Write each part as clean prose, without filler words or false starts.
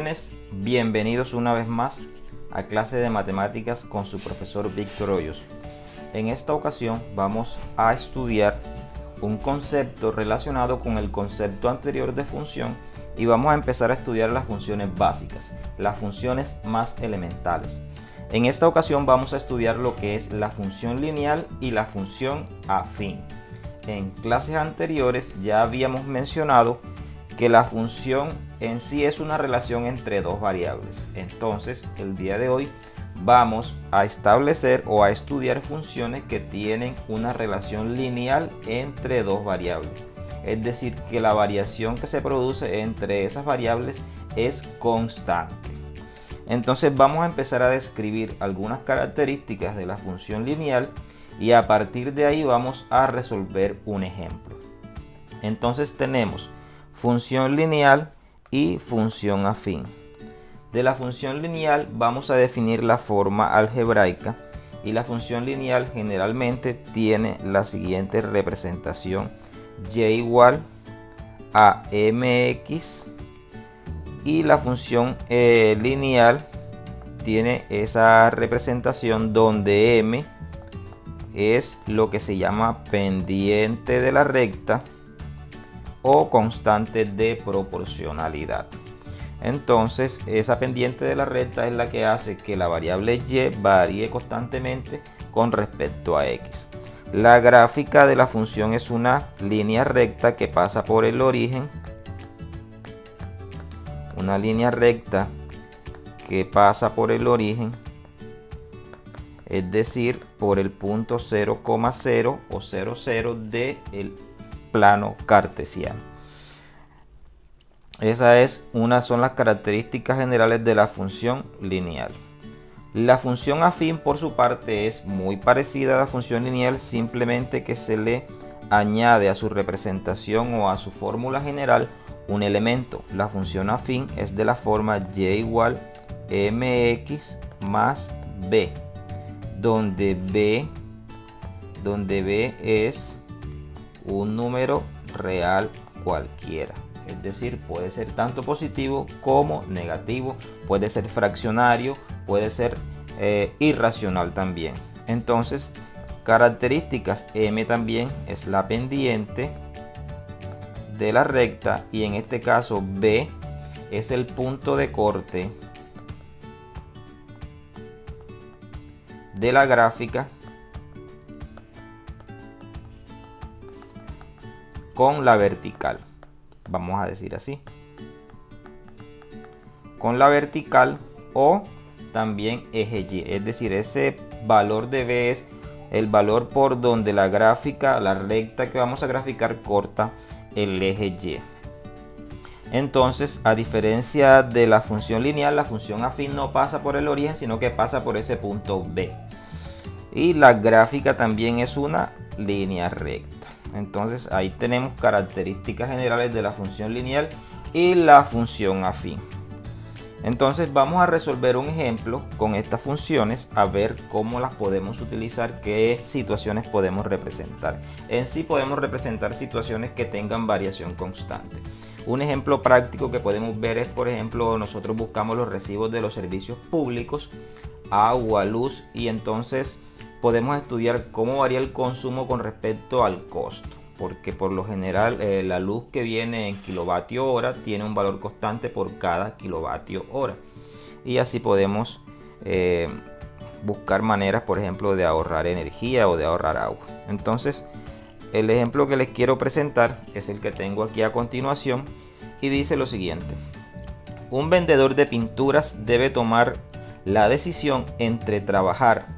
jóvenes, bienvenidos una vez más a clase de matemáticas con su profesor Víctor Hoyos. En esta ocasión vamos a estudiar un concepto relacionado con el concepto anterior de función y vamos a empezar a estudiar las funciones básicas, las funciones más elementales. En esta ocasión vamos a estudiar lo que es la función lineal y la función afín. En clases anteriores ya habíamos mencionado que la función en sí es una relación entre dos variables. Entonces, el día de hoy vamos a establecer o a estudiar funciones que tienen una relación lineal entre dos variables. Es decir, que la variación que se produce entre esas variables es constante. Entonces vamos a empezar a describir algunas características de la función lineal y a partir de ahí vamos a resolver un ejemplo. Entonces tenemos función lineal y función afín. De la función lineal vamos a definir la forma algebraica y la función lineal generalmente tiene la siguiente representación: y igual a mx, y la función lineal tiene esa representación donde m es lo que se llama pendiente de la recta o constante de proporcionalidad. Entonces esa pendiente de la recta es la que hace que la variable y varíe constantemente con respecto a x. La gráfica de la función es una línea recta que pasa por el origen, una línea recta que pasa por el origen, es decir, por el punto 0,0 o 0,0 del plano cartesiano. Son las características generales de la función lineal. La función afín, por su parte, es muy parecida a la función lineal, simplemente que se le añade a su representación o a su fórmula general un elemento. La función afín es de la forma y igual mx más b, donde b es un número real cualquiera. Es decir, puede ser tanto positivo como negativo, puede ser fraccionario, puede ser irracional también. Entonces, características: m también es la pendiente de la recta y en este caso b es el punto de corte de la gráfica con la vertical. Vamos a decir así, con la vertical, o también eje y, es decir, ese valor de b es el valor por donde la gráfica, la recta que vamos a graficar, corta el eje y. Entonces, a diferencia de la función lineal, la función afín no pasa por el origen, sino que pasa por ese punto b, y la gráfica también es una línea recta. Entonces ahí tenemos características generales de la función lineal y la función afín. Entonces vamos a resolver un ejemplo con estas funciones, a ver cómo las podemos utilizar, qué situaciones podemos representar. En sí podemos representar situaciones que tengan variación constante. Un ejemplo práctico que podemos ver es, por ejemplo, nosotros buscamos los recibos de los servicios públicos, agua, luz, y entonces podemos estudiar cómo varía el consumo con respecto al costo, porque por lo general la luz que viene en kilovatio hora tiene un valor constante por cada kilovatio hora, y así podemos buscar maneras, por ejemplo, de ahorrar energía o de ahorrar agua. Entonces el ejemplo que les quiero presentar es el que tengo aquí a continuación y dice lo siguiente: un vendedor de pinturas debe tomar la decisión entre trabajar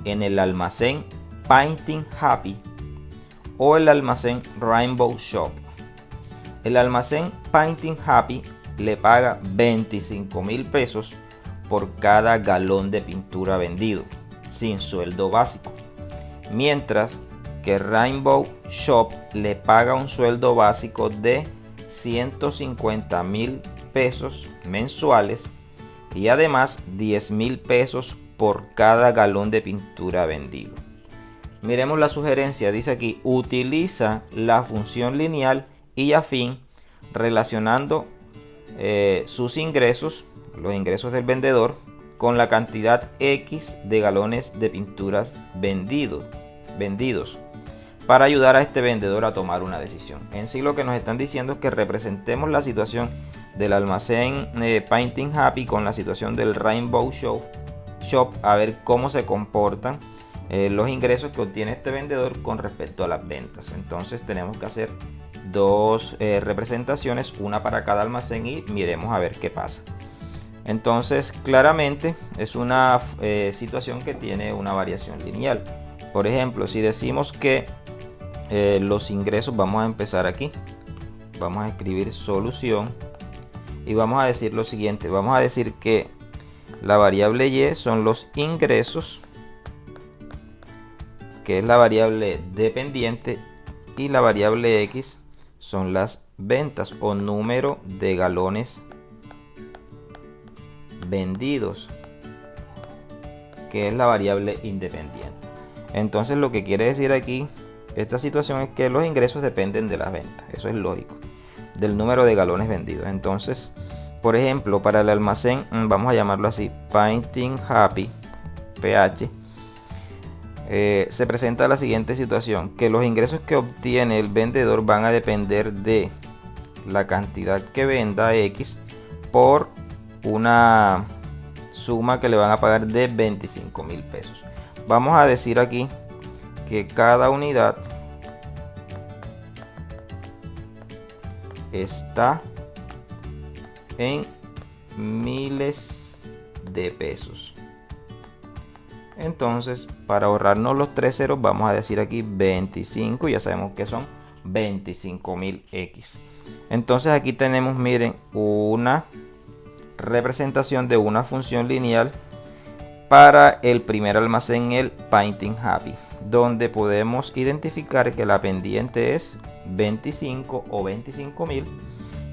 en el almacén Painting Happy o el almacén Rainbow Shop. El almacén Painting Happy le paga 25,000 pesos por cada galón de pintura vendido, sin sueldo básico, mientras que Rainbow Shop le paga un sueldo básico de 150,000 pesos mensuales y además 10,000 pesos por cada galón de pintura vendido. Miremos la sugerencia, dice aquí: utiliza la función lineal y afín relacionando sus ingresos, los ingresos del vendedor, con la cantidad X de galones de pinturas vendidos para ayudar a este vendedor a tomar una decisión. En sí lo que nos están diciendo es que representemos la situación del almacén Painting Happy con la situación del Rainbow Shop, a ver cómo se comportan los ingresos que obtiene este vendedor con respecto a las ventas. Entonces tenemos que hacer dos representaciones, una para cada almacén, y miremos a ver qué pasa. Entonces claramente es una situación que tiene una variación lineal. Por ejemplo, si decimos que los ingresos, vamos a empezar aquí, vamos a escribir solución y vamos a decir lo siguiente. Vamos a decir que la variable y son los ingresos, que es la variable dependiente, y la variable x son las ventas o número de galones vendidos, que es la variable independiente. Entonces lo que quiere decir aquí esta situación es que los ingresos dependen de las ventas, eso es lógico, del número de galones vendidos. Entonces, por ejemplo, para el almacén, vamos a llamarlo así, Painting Happy, PH, se presenta la siguiente situación, que los ingresos que obtiene el vendedor van a depender de la cantidad que venda X por una suma que le van a pagar de 25.000 pesos. Vamos a decir aquí que cada unidad está en miles de pesos. Entonces, para ahorrarnos los 3 ceros, vamos a decir aquí 25, ya sabemos que son 25.000 X. Entonces aquí tenemos, miren, una representación de una función lineal para el primer almacén, el Painting Happy, donde podemos identificar que la pendiente es 25 o 25.000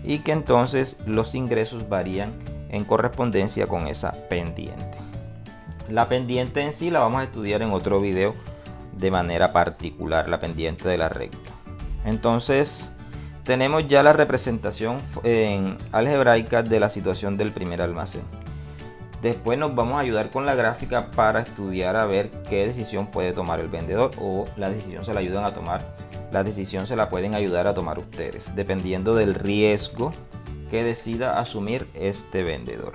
y que entonces los ingresos varían en correspondencia con esa pendiente. La pendiente en sí la vamos a estudiar en otro video de manera particular, la pendiente de la recta. Entonces tenemos ya la representación en algebraica de la situación del primer almacén. Después nos vamos a ayudar con la gráfica para estudiar a ver qué decisión puede tomar el vendedor, o la decisión se la ayudan a tomar, la decisión se la pueden ayudar a tomar ustedes, dependiendo del riesgo que decida asumir este vendedor.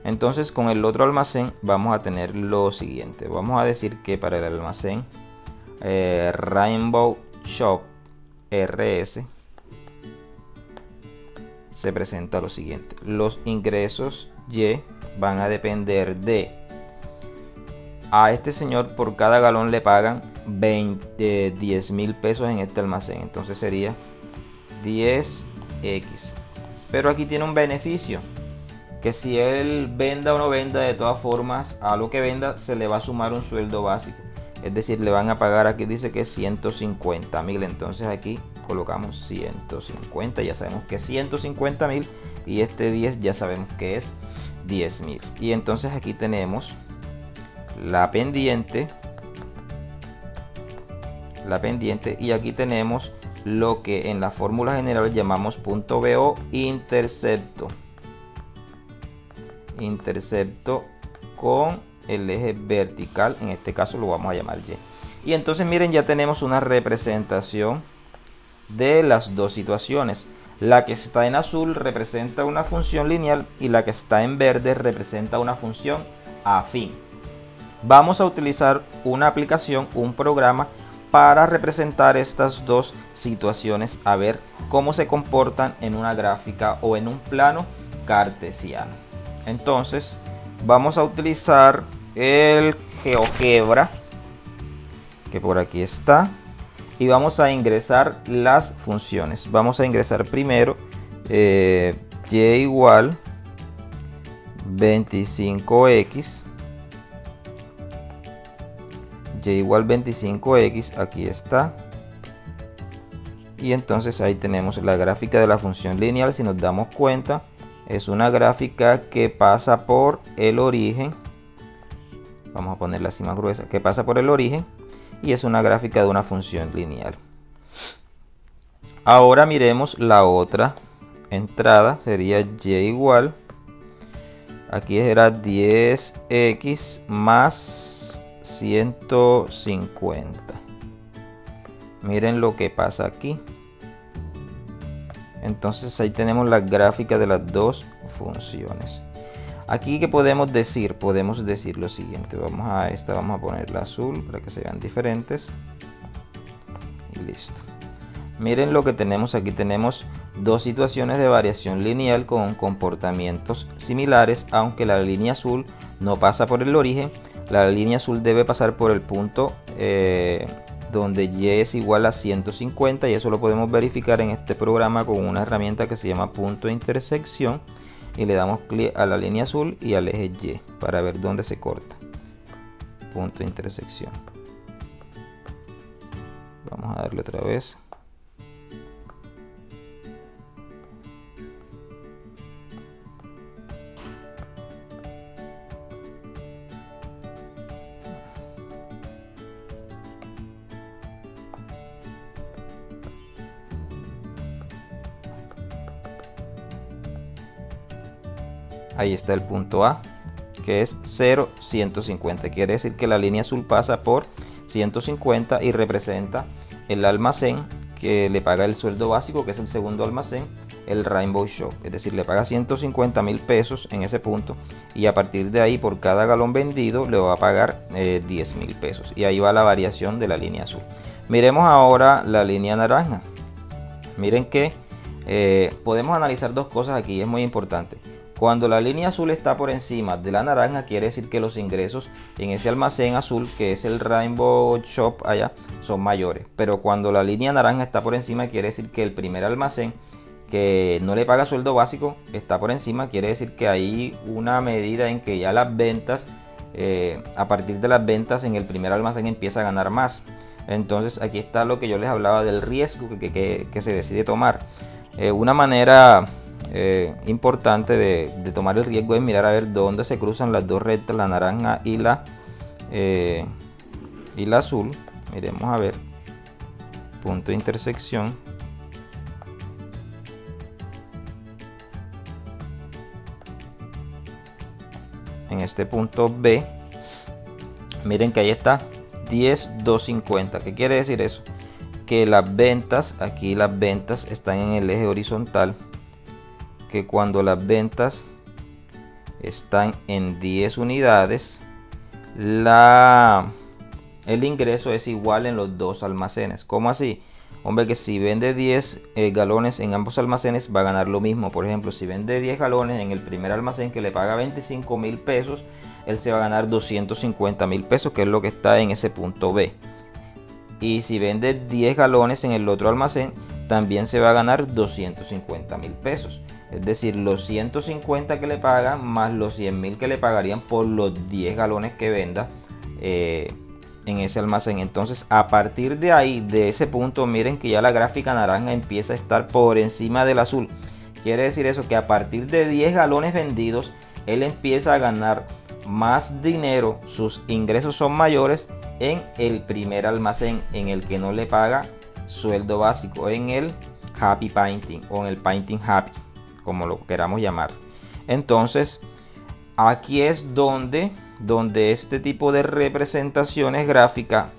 Entonces con el otro almacén vamos a tener lo siguiente. Vamos a decir que para el almacén Rainbow Shop RS se presenta lo siguiente. Los ingresos Y van a depender de, a este señor por cada galón le pagan 10.000 pesos en este almacén, entonces sería 10x. Pero aquí tiene un beneficio, que si él venda o no venda, de todas formas a lo que venda se le va a sumar un sueldo básico, es decir, le van a pagar, aquí dice que 150.000, entonces aquí colocamos 150, ya sabemos que es 150.000, y este 10 ya sabemos que es 10.000. Y entonces aquí tenemos la pendiente, y aquí tenemos lo que en la fórmula general llamamos punto BO, intercepto con el eje vertical, en este caso lo vamos a llamar Y. Y entonces miren, ya tenemos una representación de las dos situaciones. La que está en azul representa una función lineal y la que está en verde representa una función afín. Vamos a utilizar una aplicación, un programa, para representar estas dos situaciones, a ver cómo se comportan en una gráfica o en un plano cartesiano. Entonces vamos a utilizar el GeoGebra, que por aquí está, y vamos a ingresar las funciones. Vamos a ingresar primero y igual 25x, y igual 25x, aquí está. Y entonces ahí tenemos la gráfica de la función lineal. Si nos damos cuenta, es una gráfica que pasa por el origen. Vamos a ponerla así más gruesa, que pasa por el origen, y es una gráfica de una función lineal. Ahora miremos la otra entrada sería y igual, aquí era 10x más 150. Miren lo que pasa aquí. Entonces ahí tenemos la gráfica de las dos funciones. Aquí, ¿qué podemos decir? Podemos decir lo siguiente. Vamos a esta, vamos a ponerla azul para que se vean diferentes. Y listo. Miren lo que tenemos aquí. Tenemos dos situaciones de variación lineal con comportamientos similares, aunque la línea azul no pasa por el origen. La línea azul debe pasar por el punto donde y es igual a 150, y eso lo podemos verificar en este programa con una herramienta que se llama punto de intersección, y le damos clic a la línea azul y al eje Y para ver dónde se corta. Punto de intersección. Vamos a darle otra vez. Ahí está el punto A, que es 0, 150. Quiere decir que la línea azul pasa por 150 y representa el almacén que le paga el sueldo básico, que es el segundo almacén, el Rainbow Shop. Es decir, le paga 150.000 pesos en ese punto, y a partir de ahí por cada galón vendido le va a pagar 10.000 pesos. Y ahí va la variación de la línea azul. Miremos ahora la línea naranja. Miren que podemos analizar dos cosas aquí, es muy importante. Cuando la línea azul está por encima de la naranja, quiere decir que los ingresos en ese almacén azul, que es el Rainbow Shop allá, son mayores. Pero cuando la línea naranja está por encima, quiere decir que el primer almacén, que no le paga sueldo básico, está por encima. Quiere decir que hay una medida en que ya las ventas, a partir de las ventas en el primer almacén empieza a ganar más. Entonces aquí está lo que yo les hablaba del riesgo que se decide tomar. Una manera importante de tomar el riesgo es mirar a ver dónde se cruzan las dos rectas, la naranja y la azul. Miremos a ver, punto de intersección. En este punto B, miren que ahí está 10,250. ¿Qué quiere decir eso? Que las ventas, aquí las ventas están en el eje horizontal, que cuando las ventas están en 10 unidades, el ingreso es igual en los dos almacenes. ¿Cómo así? Hombre, que si vende 10 galones en ambos almacenes va a ganar lo mismo. Por ejemplo, si vende 10 galones en el primer almacén que le paga 25.000 pesos, él se va a ganar 250.000 pesos, que es lo que está en ese punto B. Y si vende 10 galones en el otro almacén, también se va a ganar 250.000 pesos. Es decir, los 150 que le pagan más los 100.000 que le pagarían por los 10 galones que venda en ese almacén. Entonces, a partir de ahí, de ese punto, miren que ya la gráfica naranja empieza a estar por encima del azul. Quiere decir eso, que a partir de 10 galones vendidos, él empieza a ganar más dinero, sus ingresos son mayores en el primer almacén, en el que no le paga sueldo básico, en el Happy Painting o en el Painting Happy, como lo queramos llamar. Entonces, aquí es donde este tipo de representaciones gráficas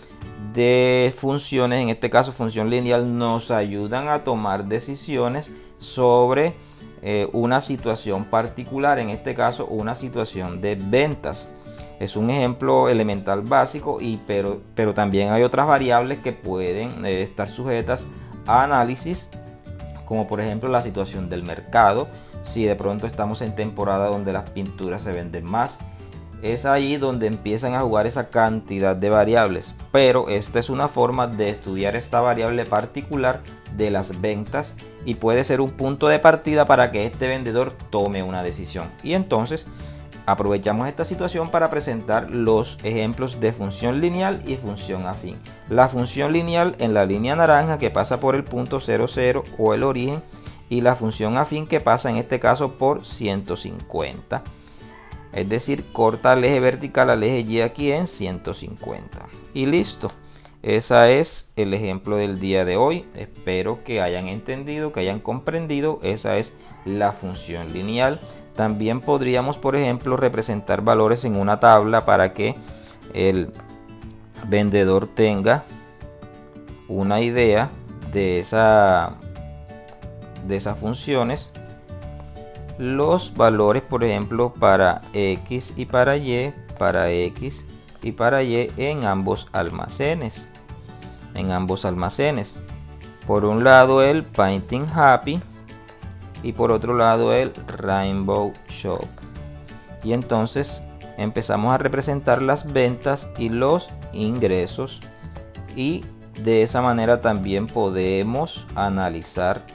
de funciones, en este caso función lineal, nos ayudan a tomar decisiones sobre una situación particular, en este caso una situación de ventas. Es un ejemplo elemental básico, pero también hay otras variables que pueden estar sujetas a análisis, como por ejemplo la situación del mercado. Si de pronto estamos en temporada donde las pinturas se venden más, es ahí donde empiezan a jugar esa cantidad de variables. Pero esta es una forma de estudiar esta variable particular de las ventas, y puede ser un punto de partida para que este vendedor tome una decisión. Y entonces aprovechamos esta situación para presentar los ejemplos de función lineal y función afín. La función lineal en la línea naranja, que pasa por el punto 00 o el origen, y la función afín que pasa en este caso por 150. Es decir, corta el eje vertical al eje Y aquí en 150. Y listo. Ese es el ejemplo del día de hoy. Espero que hayan entendido, que hayan comprendido. Esa es la función lineal. También podríamos, por ejemplo, representar valores en una tabla para que el vendedor tenga una idea de esas funciones. Los valores, por ejemplo, para X y para Y en ambos almacenes. Por un lado el Painting Happy y por otro lado el Rainbow Shop. Y entonces empezamos a representar las ventas y los ingresos, y de esa manera también podemos analizar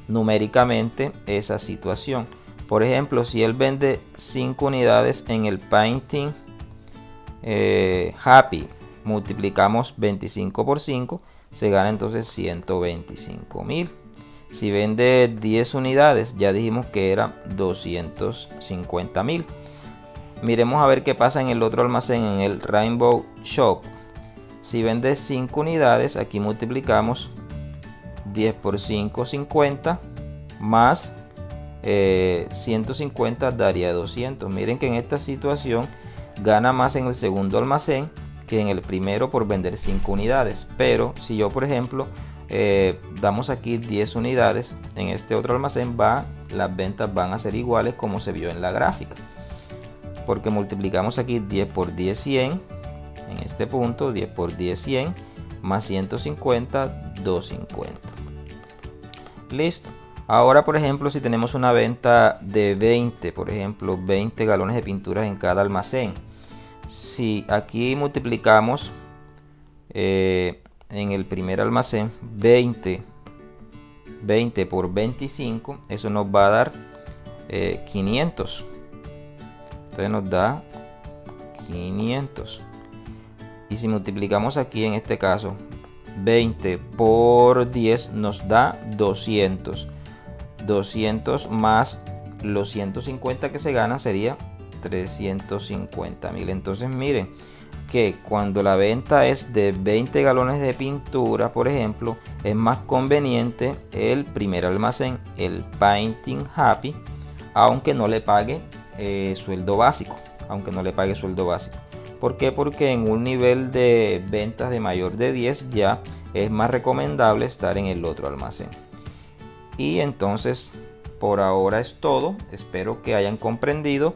numéricamente esa situación. Por ejemplo, si él vende 5 unidades en el Painting Happy, multiplicamos 25 por 5, se gana entonces 125.000. Si vende 10 unidades, ya dijimos que era 250.000. Miremos a ver qué pasa en el otro almacén, en el Rainbow Shop. Si vende 5 unidades, aquí multiplicamos 10 por 5, 50, más 150 daría 200. Miren que en esta situación gana más en el segundo almacén que en el primero por vender 5 unidades. Pero si yo, por ejemplo, damos aquí 10 unidades, en este otro almacén las ventas van a ser iguales como se vio en la gráfica, porque multiplicamos aquí 10 por 10, 100. En este punto 10 por 10, 100, más 150, 250. Listo. Ahora, por ejemplo, si tenemos una venta de 20, por ejemplo, 20 galones de pinturas en cada almacén. Si aquí multiplicamos en el primer almacén 20 por 25, eso nos va a dar 500. Entonces nos da 500. Y si multiplicamos aquí en este caso 20 por 10, nos da 200. 200 más los 150 que se gana sería 350.000. Entonces miren que cuando la venta es de 20 galones de pintura, por ejemplo, es más conveniente el primer almacén, el Painting Happy, aunque no le pague sueldo básico. ¿Por qué? Porque en un nivel de ventas de mayor de 10 ya es más recomendable estar en el otro almacén. Y entonces por ahora es todo. Espero que hayan comprendido.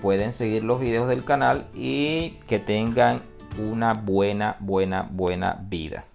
Pueden seguir los videos del canal y que tengan una buena vida.